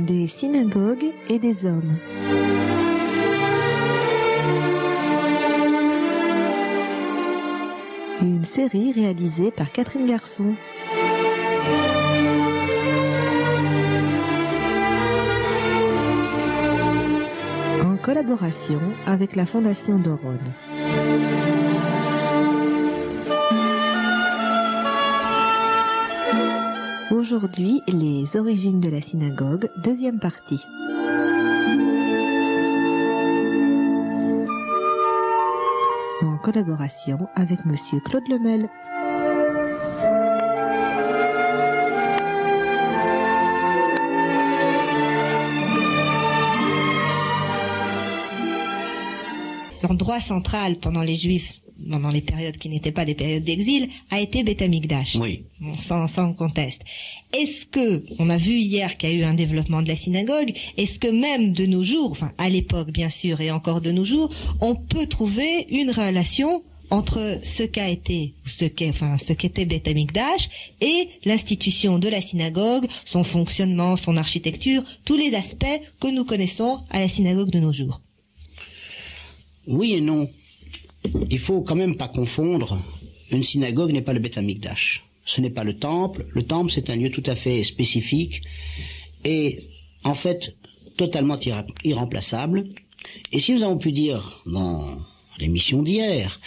Des synagogues et des hommes. Une série réalisée par Catherine Garçon. En collaboration avec la Fondation Doron. Aujourd'hui, les origines de la synagogue, deuxième partie. En collaboration avec Monsieur Claude Lemel. L'endroit central pendant les Juifs, pendant les périodes qui n'étaient pas des périodes d'exil, a été Beth Amikdash. Oui. Bon, sans conteste. Est-ce que, on a vu hier qu'il y a eu un développement de la synagogue, est-ce que même de nos jours, enfin à l'époque bien sûr et encore de nos jours, on peut trouver une relation entre ce qu'était Beth Amikdash et l'institution de la synagogue, son fonctionnement, son architecture, tous les aspects que nous connaissons à la synagogue de nos jours? Oui et non. Il faut quand même pas confondre. Une synagogue n'est pas le Beth Amikdash. Ce n'est pas le temple. Le temple, c'est un lieu tout à fait spécifique et, en fait, totalement irremplaçable. Et si nous avons pu dire dans l'émission d'hier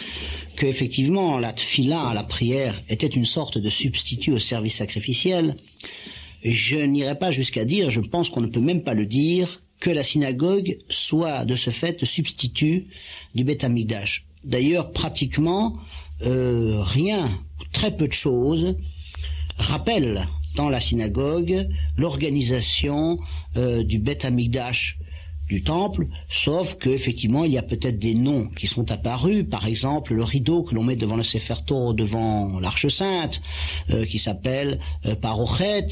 que, effectivement, la tfila, la prière, était une sorte de substitut au service sacrificiel, je n'irai pas jusqu'à dire, je pense qu'on ne peut même pas le dire, que la synagogue soit de ce fait le substitut du Beth Amikdash. D'ailleurs, pratiquement rien, très peu de choses rappellent dans la synagogue l'organisation du Beth Amikdash, du temple, sauf que effectivement il y a peut-être des noms qui sont apparus, par exemple le rideau que l'on met devant le Sefer Torah, devant l'Arche Sainte, qui s'appelle Parochet,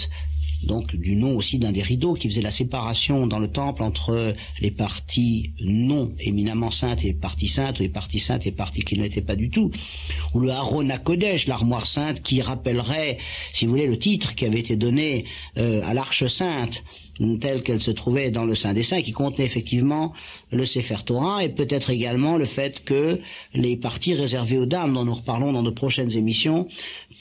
donc du nom aussi d'un des rideaux qui faisait la séparation dans le temple entre les parties non éminemment saintes et les parties saintes, ou les parties saintes et les parties qui ne l'étaient pas du tout, ou le Aron HaKodesh, l'armoire sainte, qui rappellerait, si vous voulez, le titre qui avait été donné à l'Arche Sainte, telle qu'elle se trouvait dans le Saint des Saints, qui contenait effectivement le Sefer Torah, et peut-être également le fait que les parties réservées aux dames, dont nous reparlons dans de prochaines émissions,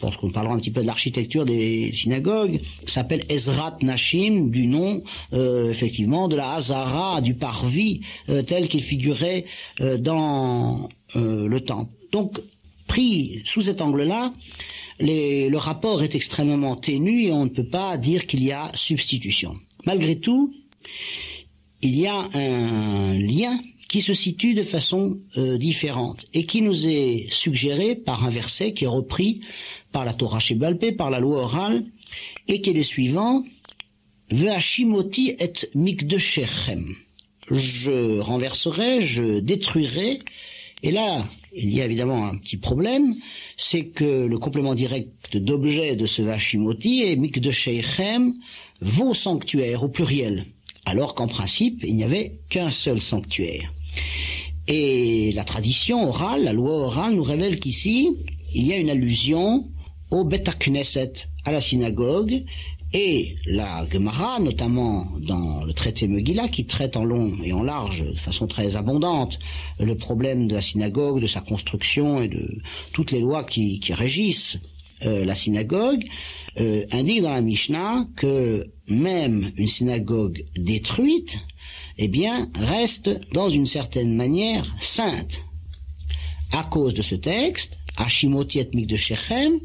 parce qu'on parlera un petit peu de l'architecture des synagogues, s'appelle Ezrat Nashim, du nom effectivement de la Hazara, du parvis, tel qu'il figurait dans le temple. Donc, pris sous cet angle-là, le rapport est extrêmement ténu et on ne peut pas dire qu'il y a substitution. Malgré tout, il y a un lien qui se situe de façon différente et qui nous est suggéré par un verset qui est repris par la Torah Sheba'al Peh, par la loi orale, et qui est le suivant: Ve'ashimoti et mikdeshechem. Je renverserai, je détruirai. Et là, il y a évidemment un petit problème, c'est que le complément direct d'objet de ce Ve'ashimoti est mikdeshechem, vos sanctuaires au pluriel, alors qu'en principe, il n'y avait qu'un seul sanctuaire. Et la tradition orale, la loi orale nous révèle qu'ici, il y a une allusion au Bet HaKnesset, à la synagogue, et la Gemara, notamment dans le traité Megillah, qui traite en long et en large, de façon très abondante, le problème de la synagogue, de sa construction et de toutes les lois qui régissent la synagogue, indique dans la Mishnah que même une synagogue détruite, eh bien, reste dans une certaine manière sainte. À cause de ce texte, Hashimoti et Mikdeshechem,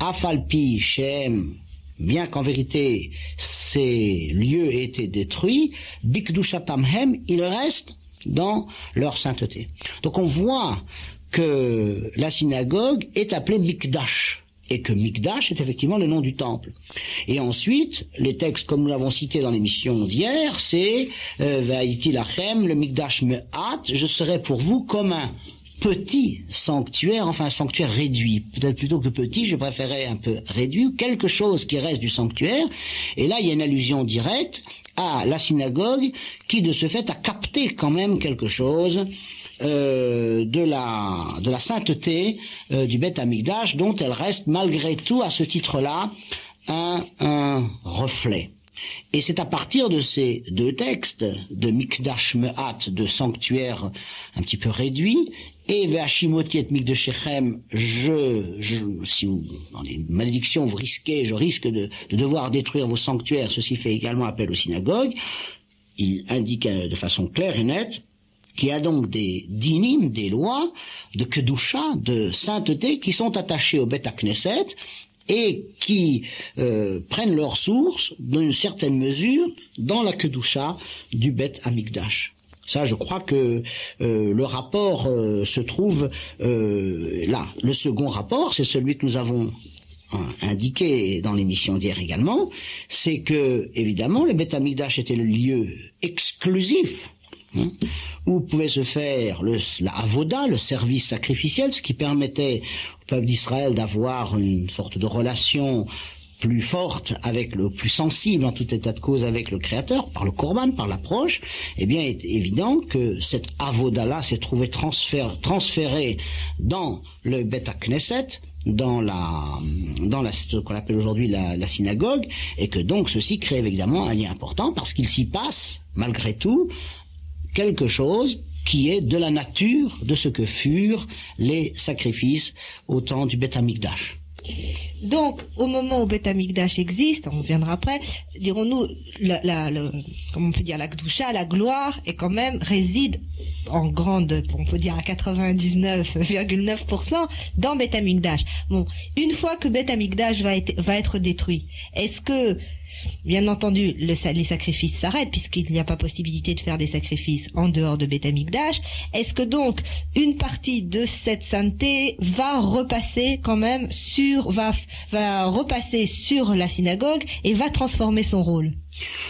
Afalpi Shem, bien qu'en vérité ces lieux aient été détruits, Bikdushatamhem, ils restent dans leur sainteté. Donc on voit que la synagogue est appelée Mikdash, et que Mikdash est effectivement le nom du temple. Et ensuite, les textes, comme nous l'avons cité dans l'émission d'hier, c'est Va'iti lachem, le Mikdash me'at, je serai pour vous comme un petit sanctuaire, enfin un sanctuaire réduit. Peut-être plutôt que petit, je préférais un peu réduit, quelque chose qui reste du sanctuaire. Et là, il y a une allusion directe à la synagogue qui, de ce fait, a capté quand même quelque chose de la sainteté du Beth Amikdash, dont elle reste malgré tout à ce titre-là un reflet. Et c'est à partir de ces deux textes, de Mikdash Me'at, de sanctuaire un petit peu réduit, et Ve'ashimoti et Mikdash Shechem, si vous, dans les malédictions, je risque de devoir détruire vos sanctuaires, ceci fait également appel aux synagogues. Il indique de façon claire et nette qu'il y a donc des dinim, des lois de kedusha, de sainteté, qui sont attachées au Bet HaKnesset, et qui prennent leur source, dans une certaine mesure, dans la kedusha du Bet Hamikdash. Ça, je crois que le rapport se trouve là. Le second rapport, c'est celui que nous avons indiqué dans l'émission d'hier également, c'est que, évidemment, le Bet Hamikdash était le lieu exclusif où pouvait se faire la avoda, le service sacrificiel, ce qui permettait au peuple d'Israël d'avoir une sorte de relation plus forte avec plus sensible en tout état de cause avec le Créateur, par le Korban, par l'approche. Eh bien, il est évident que cette avoda-là s'est trouvée transférée dans le Bet HaKnesset, dans ce qu'on appelle aujourd'hui la synagogue, et que donc ceci crée évidemment un lien important, parce qu'il s'y passe, malgré tout, quelque chose qui est de la nature de ce que furent les sacrifices au temps du Bet Hamikdash. Donc, au moment où Bet Hamikdash existe, on reviendra après, dirons-nous, comment on peut dire, la Kedusha, la gloire, et quand même réside en grande, on peut dire à 99,9% dans Bet Hamikdash. Bon, une fois que Bet Hamikdash va être détruit, est-ce que, bien entendu, les sacrifices s'arrêtent puisqu'il n'y a pas possibilité de faire des sacrifices en dehors de Bet Hamikdash. Est-ce que donc une partie de cette sainteté va repasser quand même va repasser sur la synagogue et va transformer son rôle?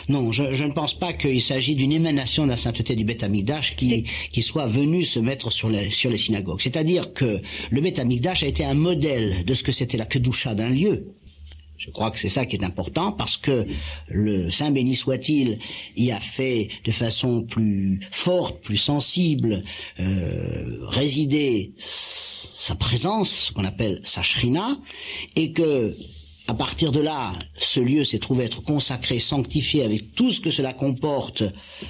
Non, je ne pense pas qu'il s'agit d'une émanation de la sainteté du Bet Hamikdash qui soit venue se mettre sur les synagogues. C'est-à-dire que le Bet Hamikdash a été un modèle de ce que c'était la kedusha d'un lieu. Je crois que c'est ça qui est important, parce que le Saint béni soit-il y a fait de façon plus forte, plus sensible, résider sa présence, ce qu'on appelle sa shrina, et que à partir de là, ce lieu s'est trouvé être consacré, sanctifié, avec tout ce que cela comporte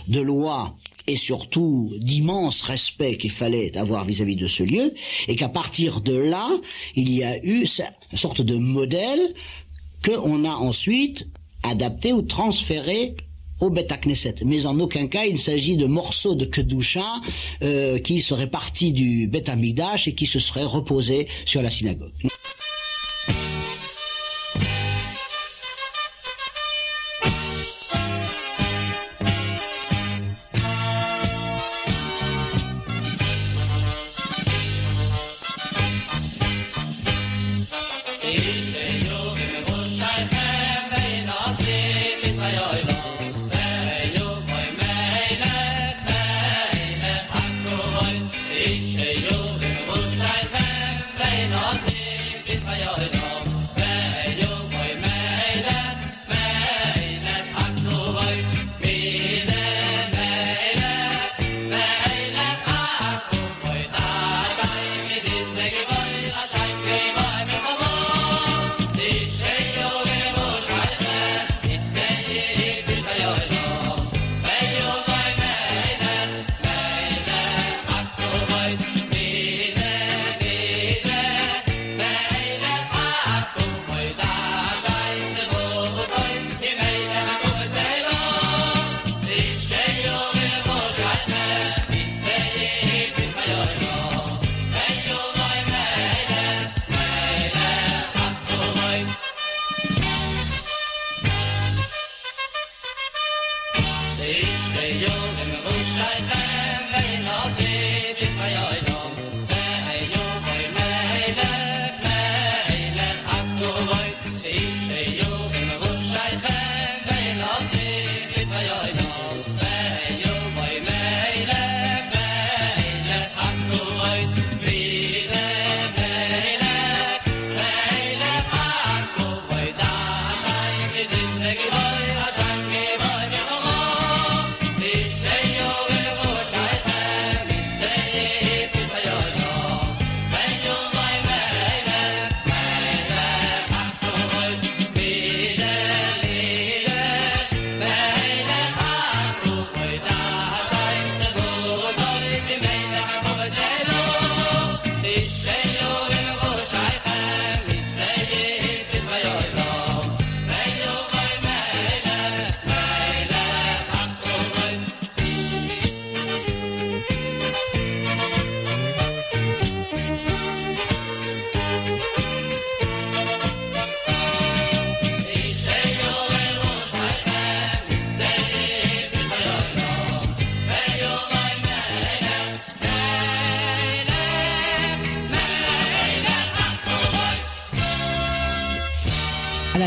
de lois et surtout d'immense respect qu'il fallait avoir vis-à-vis de ce lieu, et qu'à partir de là, il y a eu une sorte de modèle qu'on a ensuite adapté ou transféré au Bet HaKnesset. Mais en aucun cas il s'agit de morceaux de kedusha qui seraient partis du Bet Hamikdash et qui se seraient reposés sur la synagogue.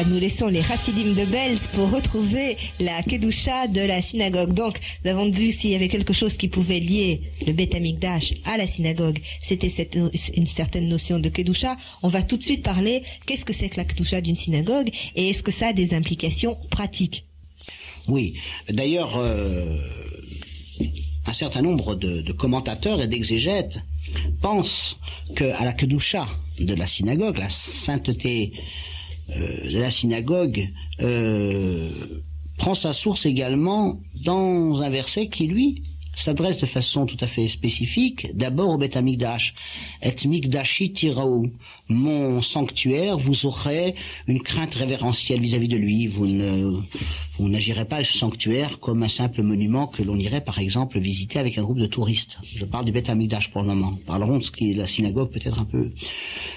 voilà, nous laissons les Hasidim de Belz pour retrouver la Kedusha de la synagogue. Donc, nous avons vu s'il y avait quelque chose qui pouvait lier le Beth Amikdash à la synagogue, c'était une certaine notion de Kedusha. On va tout de suite parler, qu'est-ce que c'est que la Kedusha d'une synagogue et est-ce que ça a des implications pratiques? Oui, d'ailleurs, un certain nombre de commentateurs et d'exégètes pensent qu'à la Kedusha de la synagogue, la sainteté de la synagogue prend sa source également dans un verset qui, lui, s'adresse de façon tout à fait spécifique, d'abord au Beth Amikdash. Et Mikdashi tiraou, mon sanctuaire, vous aurez une crainte révérentielle vis-à-vis de lui. Vous n'agirez pas à ce sanctuaire comme un simple monument que l'on irait, par exemple, visiter avec un groupe de touristes. Je parle du Beth Amikdash pour le moment. Parlerons de ce qui est la synagogue peut-être un peu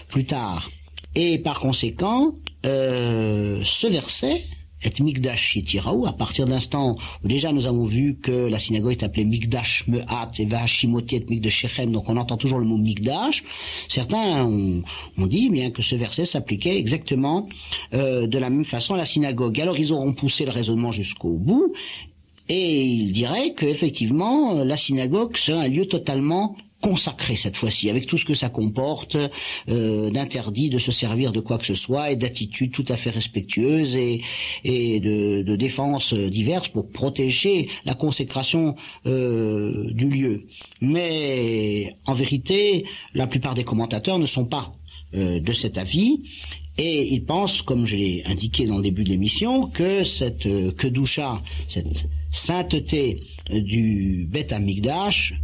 plus tard. Et par conséquent, ce verset, et Mikdash Tiraou, à partir de l'instant où déjà nous avons vu que la synagogue est appelée Mikdash Me'at et Vahashimoti et Mikdashechem, donc on entend toujours le mot Mikdash. Certains ont dit bien que ce verset s'appliquait exactement de la même façon à la synagogue. Alors ils auront poussé le raisonnement jusqu'au bout et ils diraient que effectivement la synagogue serait un lieu totalement consacré cette fois-ci, avec tout ce que ça comporte d'interdit de se servir de quoi que ce soit et d'attitudes tout à fait respectueuses et de défenses diverses pour protéger la consécration du lieu. Mais en vérité, la plupart des commentateurs ne sont pas de cet avis et ils pensent, comme je l'ai indiqué dans le début de l'émission, que cette kedusha, cette sainteté du Beth Amikdash,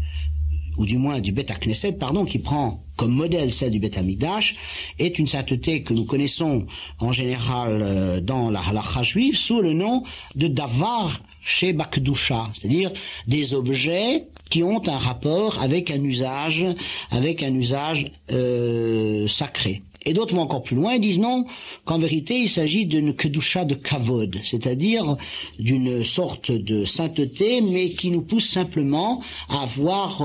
ou du moins du Beth Knesset, pardon, qui prend comme modèle celle du Beth Amikdash, est une sainteté que nous connaissons en général dans la halakha juive sous le nom de Davar Sheba Kedusha, c'est-à-dire des objets qui ont un rapport avec un usage sacré. Et d'autres vont encore plus loin et disent non, qu'en vérité il s'agit d'une kedusha de kavod, c'est-à-dire d'une sorte de sainteté, mais qui nous pousse simplement à avoir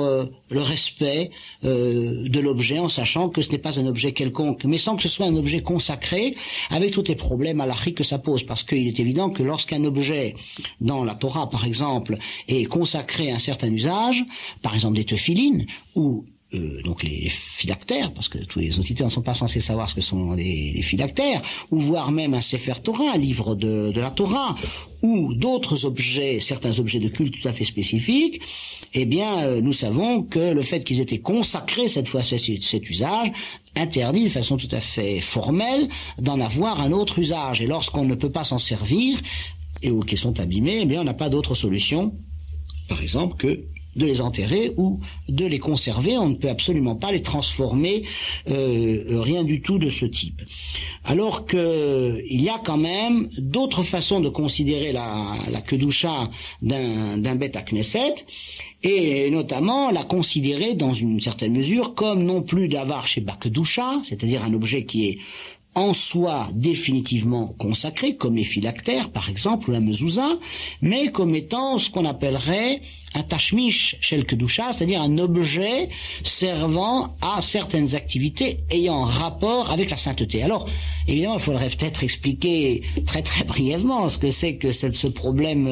le respect de l'objet, en sachant que ce n'est pas un objet quelconque, mais sans que ce soit un objet consacré, avec tous les problèmes halachiques que ça pose, parce qu'il est évident que lorsqu'un objet, dans la Torah par exemple, est consacré à un certain usage, par exemple des tephilines, ou donc les phylactères, parce que tous les auditeurs ne sont pas censés savoir ce que sont les phylactères, ou voire même un Sefer Torah, un livre de la Torah, ou d'autres objets, certains objets de culte tout à fait spécifiques, eh bien, nous savons que le fait qu'ils étaient consacrés cette fois cet usage interdit de façon tout à fait formelle d'en avoir un autre usage. Et lorsqu'on ne peut pas s'en servir, et ou qu'ils sont abîmés, eh bien, on n'a pas d'autre solution, par exemple, que de les enterrer ou de les conserver. On ne peut absolument pas les transformer, rien du tout de ce type. Alors que il y a quand même d'autres façons de considérer la kedusha d'un Beth Knesset, et notamment la considérer dans une certaine mesure comme non plus d'avar chez Kedusha, c'est-à-dire un objet qui est en soi définitivement consacré, comme les phylactères par exemple, ou la mezouza, mais comme étant ce qu'on appellerait un tashmish shel kedusha, c'est-à-dire un objet servant à certaines activités ayant rapport avec la sainteté. Alors, évidemment, il faudrait peut-être expliquer très très brièvement ce que c'est que ce problème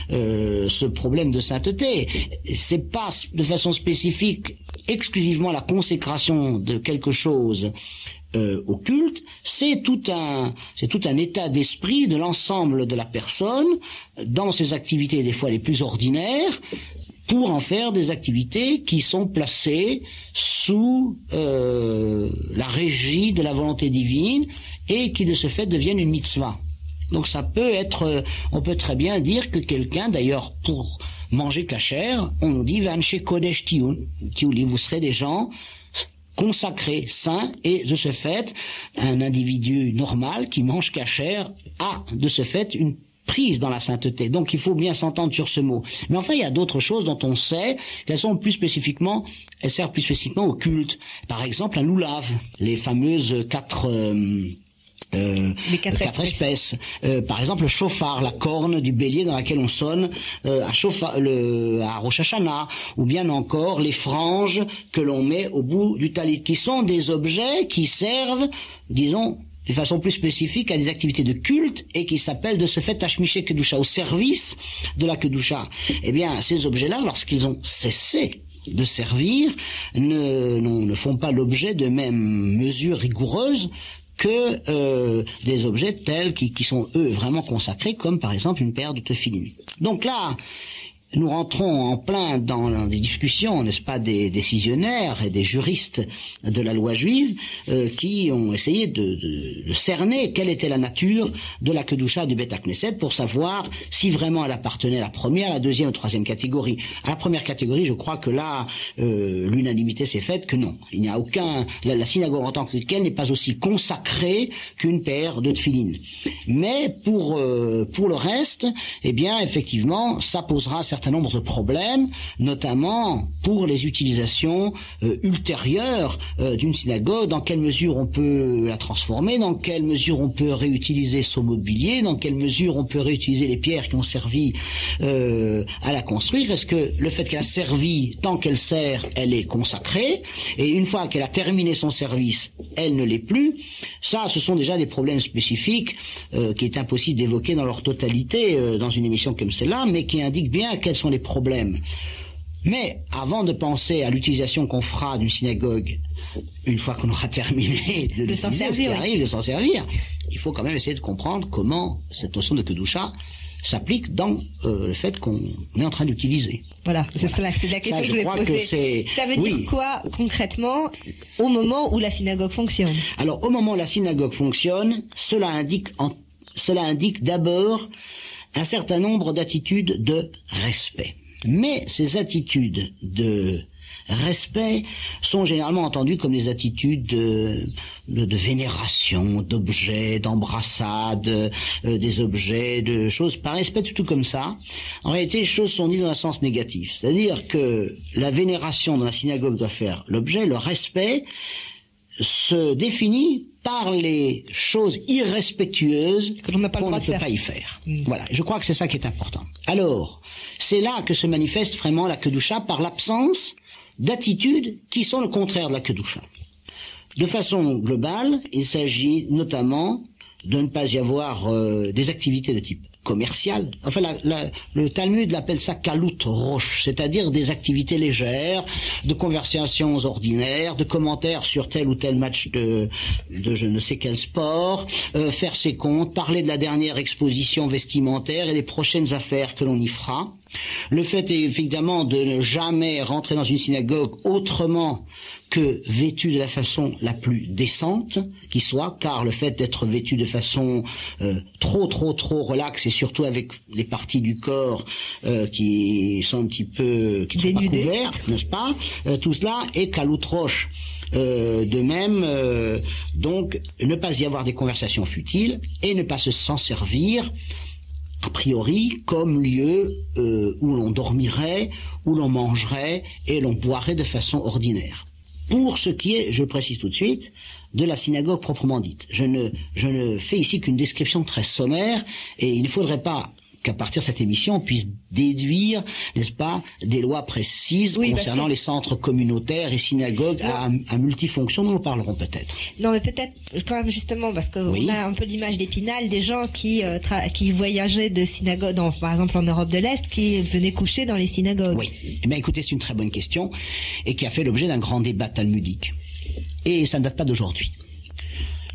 de sainteté. C'est pas de façon spécifique exclusivement la consécration de quelque chose au culte, c'est tout un état d'esprit de l'ensemble de la personne dans ses activités des fois les plus ordinaires, pour en faire des activités qui sont placées sous la régie de la volonté divine et qui de ce fait deviennent une mitzvah. Donc ça peut être, on peut très bien dire que quelqu'un, d'ailleurs pour manger kasher, on nous dit Vanche Kodesh Tiouli, vous serez des gens consacré, saint, et de ce fait, un individu normal qui mange kasher a de ce fait une prise dans la sainteté. Donc il faut bien s'entendre sur ce mot. Mais enfin, il y a d'autres choses dont on sait qu'elles sont elles servent plus spécifiquement au culte. Par exemple, un loulav, les fameuses quatre espèces. Par exemple, le shofar, la corne du bélier dans laquelle on sonne à Rosh Hashanah, ou bien encore les franges que l'on met au bout du talit, qui sont des objets qui servent, disons, de façon plus spécifique à des activités de culte et qui s'appellent de ce fait Tashmiché Kedusha, au service de la Kedusha. Eh bien, ces objets-là, lorsqu'ils ont cessé de servir, ne font pas l'objet de mêmes mesures rigoureuses que des objets tels qui sont eux vraiment consacrés, comme par exemple une paire de tefilin. Donc là, nous rentrons en plein dans des discussions, n'est-ce pas, des décisionnaires et des juristes de la loi juive qui ont essayé de cerner quelle était la nature de la Kedusha du Beth Knesset pour savoir si vraiment elle appartenait à la première, à la deuxième ou troisième catégorie. À la première catégorie, je crois que là, l'unanimité s'est faite que non. Il n'y a aucun... La synagogue en tant que telle n'est pas aussi consacrée qu'une paire de tefilin. Mais pour le reste, eh bien, effectivement, ça posera certain nombre de problèmes, notamment pour les utilisations ultérieures d'une synagogue, dans quelle mesure on peut la transformer, dans quelle mesure on peut réutiliser son mobilier, dans quelle mesure on peut réutiliser les pierres qui ont servi à la construire. Est-ce que le fait qu'elle a servi tant qu'elle sert, elle est consacrée, et une fois qu'elle a terminé son service, elle ne l'est plus? Ça, ce sont déjà des problèmes spécifiques qui est impossible d'évoquer dans leur totalité dans une émission comme celle-là, mais qui indiquent bien quels sont les problèmes. Mais avant de penser à l'utilisation qu'on fera d'une synagogue, une fois qu'on aura terminé de l'utiliser, ce qui arrive de s'en servir, il faut quand même essayer de comprendre comment cette notion de Kedusha s'applique dans le fait qu'on est en train d'utiliser. Voilà, c'est la question que je voulais poser. Ça veut dire quoi concrètement au moment où la synagogue fonctionne? Alors au moment où la synagogue fonctionne, cela indique d'abord un certain nombre d'attitudes de respect. Mais ces attitudes de respect sont généralement entendues comme des attitudes de vénération, d'objets, d'embrassade, des objets, de choses par respect, tout comme ça. En réalité, les choses sont dites dans un sens négatif. C'est-à-dire que la vénération dans la synagogue doit faire l'objet, le respect se définit par les choses irrespectueuses que l'on n'a pas le droit de faire. Pas y faire. Voilà, je crois que c'est ça qui est important. Alors, c'est là que se manifeste vraiment la Kedusha, par l'absence d'attitudes qui sont le contraire de la Kedusha. De façon globale, il s'agit notamment de ne pas y avoir des activités de type commercial. Enfin, le Talmud l'appelle ça kalut rosh, c'est-à-dire des activités légères, de conversations ordinaires, de commentaires sur tel ou tel match de je ne sais quel sport, faire ses comptes, parler de la dernière exposition vestimentaire et des prochaines affaires que l'on y fera. Le fait est évidemment de ne jamais rentrer dans une synagogue autrement que vêtu de la façon la plus décente qui soit, car le fait d'être vêtu de façon trop relaxe, et surtout avec les parties du corps qui sont un petit peu qui ne sont pas couvertes, n'est-ce pas, tout cela est kalut rosh. De même, donc, ne pas y avoir des conversations futiles et ne pas s'en servir a priori comme lieu où l'on dormirait, où l'on mangerait et l'on boirait de façon ordinaire. Pour ce qui est, je précise tout de suite, de la synagogue proprement dite. Je ne fais ici qu'une description très sommaire, et il ne faudrait pas qu'à partir de cette émission, on puisse déduire, n'est-ce pas, des lois précises concernant les centres communautaires et synagogues à multifonctions. Nous en parlerons peut-être. Non, mais peut-être quand même justement, parce qu'on a un peu l'image d'Épinal, des gens qui voyageaient de synagogue, par exemple en Europe de l'Est, qui venaient coucher dans les synagogues. Oui. Eh bien, écoutez, c'est une très bonne question, et qui a fait l'objet d'un grand débat talmudique. Et ça ne date pas d'aujourd'hui.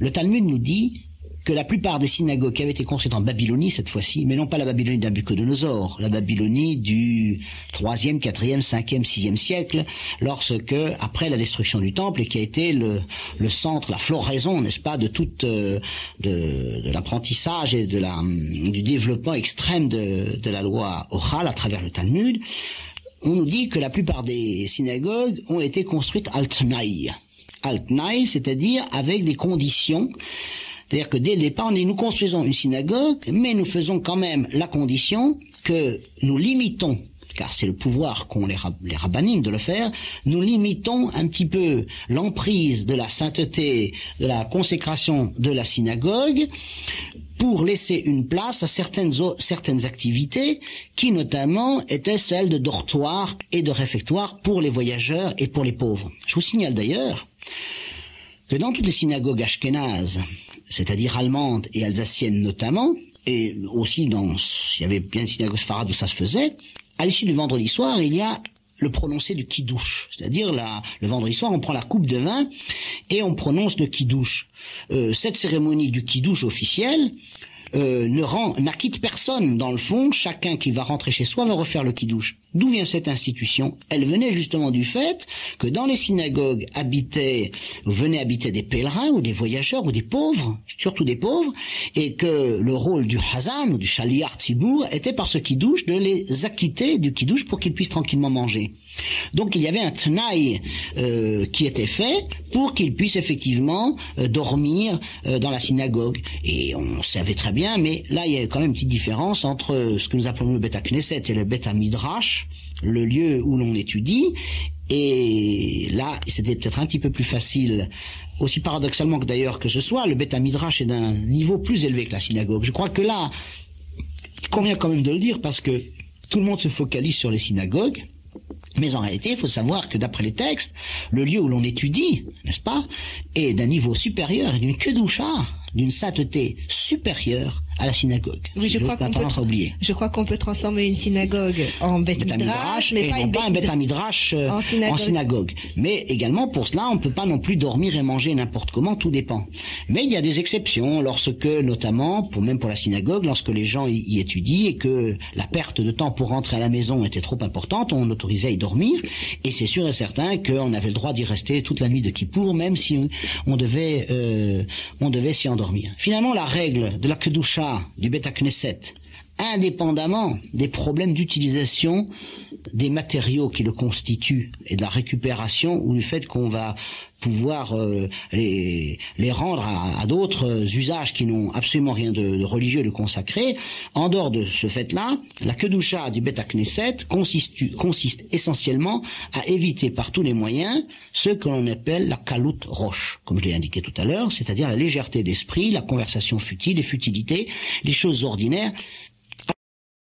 Le Talmud nous dit que la plupart des synagogues qui avaient été construites en Babylonie cette fois-ci, mais non pas la Babylonie de Nabuchodonosor, la Babylonie du 3e, 4e, 5e, 6e siècle, lorsque, après la destruction du temple, et qui a été le centre, la floraison, n'est-ce pas, de toute de l'apprentissage et du développement extrême de la loi orale à travers le Talmud, on nous dit que la plupart des synagogues ont été construites al-Tnaï. Al-Tnaï, c'est-à-dire avec des conditions. C'est-à-dire que dès le départ, nous construisons une synagogue, mais nous faisons quand même la condition que nous limitons, car c'est le pouvoir qu'ont les rabbinim de le faire, nous limitons un petit peu l'emprise de la sainteté, de la consécration de la synagogue, pour laisser une place à certaines activités qui notamment étaient celles de dortoir et de réfectoire pour les voyageurs et pour les pauvres. Je vous signale d'ailleurs que dans toutes les synagogues ashkénazes, c'est-à-dire allemandes et alsaciennes notamment, et aussi il y avait bien une synagogue sfarade où ça se faisait, à l'issue du vendredi soir, il y a le prononcé du kiddush, c'est-à-dire le vendredi soir, on prend la coupe de vin et on prononce le kiddush. Cette cérémonie du kiddush officielle n'acquitte personne dans le fond. Chacun qui va rentrer chez soi va refaire le kiddush. D'où vient cette institution? Elle venait justement du fait que dans les synagogues venaient habiter des pèlerins ou des voyageurs ou des pauvres, surtout des pauvres, et que le rôle du Hazan ou du Shaliach Tzibour était par ce kiddush de les acquitter du kiddush pour qu'ils puissent tranquillement manger. Donc il y avait un tenaï qui était fait pour qu'ils puissent effectivement dormir dans la synagogue. Et on savait très bien, mais là il y a quand même une petite différence entre ce que nous appelons le Bet HaKnesset et le Bet HaMidrash, le lieu où l'on étudie, et là c'était peut-être un petit peu plus facile, aussi paradoxalement que d'ailleurs que ce soit, le Bet HaMidrash est d'un niveau plus élevé que la synagogue. Je crois que là, il convient quand même de le dire, parce que tout le monde se focalise sur les synagogues, mais en réalité, il faut savoir que d'après les textes, le lieu où l'on étudie, n'est-ce pas, est d'un niveau supérieur, et d'une kedusha, d'une sainteté supérieure à la synagogue. Oui, je crois qu'on peut transformer une synagogue en Bet Midrash, mais pas un Bet Midrash en synagogue. Mais également, pour cela, on ne peut pas non plus dormir et manger n'importe comment, tout dépend. Mais il y a des exceptions, lorsque, notamment, même pour la synagogue, lorsque les gens y étudient et que la perte de temps pour rentrer à la maison était trop importante, on autorisait à y dormir, et c'est sûr et certain qu'on avait le droit d'y rester toute la nuit de Kippour, même si on devait s'y endormir. Finalement, la règle de la kedusha du Bet HaKnesset, indépendamment des problèmes d'utilisation des matériaux qui le constituent et de la récupération, ou du fait qu'on va pouvoir les rendre à d'autres usages qui n'ont absolument rien de religieux, de consacré, en dehors de ce fait-là, la kedusha du Bet HaKnesset consiste essentiellement à éviter par tous les moyens ce que l'on appelle la kalut roche, comme je l'ai indiqué tout à l'heure, c'est-à-dire la légèreté d'esprit, la conversation futile, les futilités, les choses ordinaires,